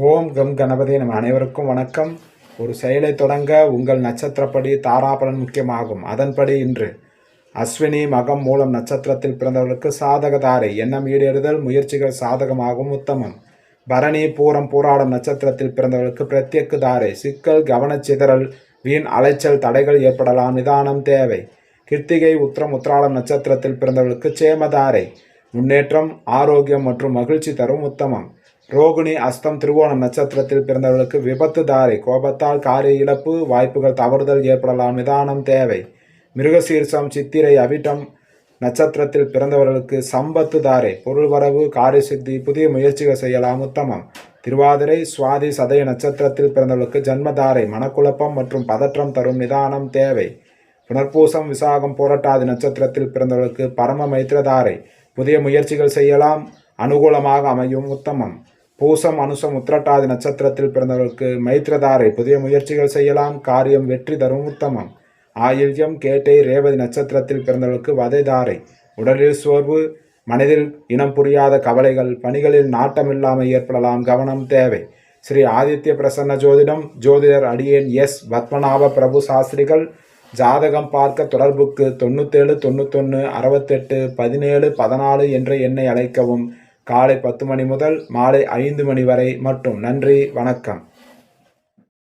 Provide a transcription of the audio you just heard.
ஓம் come Ganapathi நம்ம அனைவருக்கும் வணக்கம். ஒரு செயலை தொடங்க உங்கள் நட்சத்திரப்படி தாராபலன் முக்கியமாகும். அதன்படி இன்று அஸ்வினி மகம் மூலம் நட்சத்திரத்தில் பிறந்தவர்களுக்கு சாதக தாரை, எண்ணம் ஈடேறுதல், முயற்சிகள் சாதகமாகும் உத்தமம். பரணி பூரம் பூராடம் நட்சத்திரத்தில் பிறந்தவர்களுக்கு பிரத்யக்கு தாரை, சிக்கல் கவனச்சிதறல் வீண் அலைச்சல் தடைகள் ஏற்படலாம், நிதானம் தேவை. கிருத்திகை உத்திரம் உத்திராடம் நட்சத்திரத்தில் பிறந்தவர்களுக்கு சேமதாரை, முன்னேற்றம் ஆரோக்கியம் மற்றும் மகிழ்ச்சி தரும் உத்தமம். ரோகிணி அஸ்தம் திருவோணம் நட்சத்திரத்தில் பிறந்தவர்களுக்கு விபத்து தாரை, கோபத்தால் காரிய இழப்பு வாய்ப்புகள் தவறுதல் ஏற்படலாம், நிதானம் தேவை. மிருகசீர்ஷம் சித்திரை அவிட்டம் நட்சத்திரத்தில் பிறந்தவர்களுக்கு சம்பத்து தாரை, பொருள் வரவு காரியசித்தி புதிய முயற்சிகள் செய்யலாம், உத்தமம். திருவாதிரை சுவாதி சதய நட்சத்திரத்தில் பிறந்தவர்களுக்கு ஜன்மதாரை, மனக்குழப்பம் மற்றும் பதற்றம் தரும், நிதானம் தேவை. புனர்பூசம் விசாகம் போராட்டாதி நட்சத்திரத்தில் பிறந்தவர்களுக்கு பரம மைத்திரதாரை, புதிய முயற்சிகள் செய்யலாம், அனுகூலமாக அமையும், உத்தமம். பூசம் அனுசம் உத்திரட்டாதி நட்சத்திரத்தில் பிறந்தவர்களுக்கு மைத்திரதாரை, புதிய முயற்சிகள் செய்யலாம், காரியம் வெற்றி தரும், உத்தமம். ஆயில்யம் கேட்டை ரேவதி நட்சத்திரத்தில் பிறந்தவர்களுக்கு வதைதாரை, உடலில் சோர்வு, மனதில் இனம் புரியாத கவலைகள், பணிகளில் நாட்டமில்லாமல் ஏற்படலாம், கவனம் தேவை. ஸ்ரீ ஆதித்ய பிரசன்ன ஜோதிடம், ஜோதிடர் அடியேன் எஸ் பத்மநாப பிரபு சாஸ்திரிகள். ஜாதகம் பார்க்க தொடர்புக்கு 97 91 68 17 14 என்ற எண்ணை அழைக்கவும். காலை 10 மணி முதல் மாலை 5 மணி வரை மட்டும். நன்றி, வணக்கம்.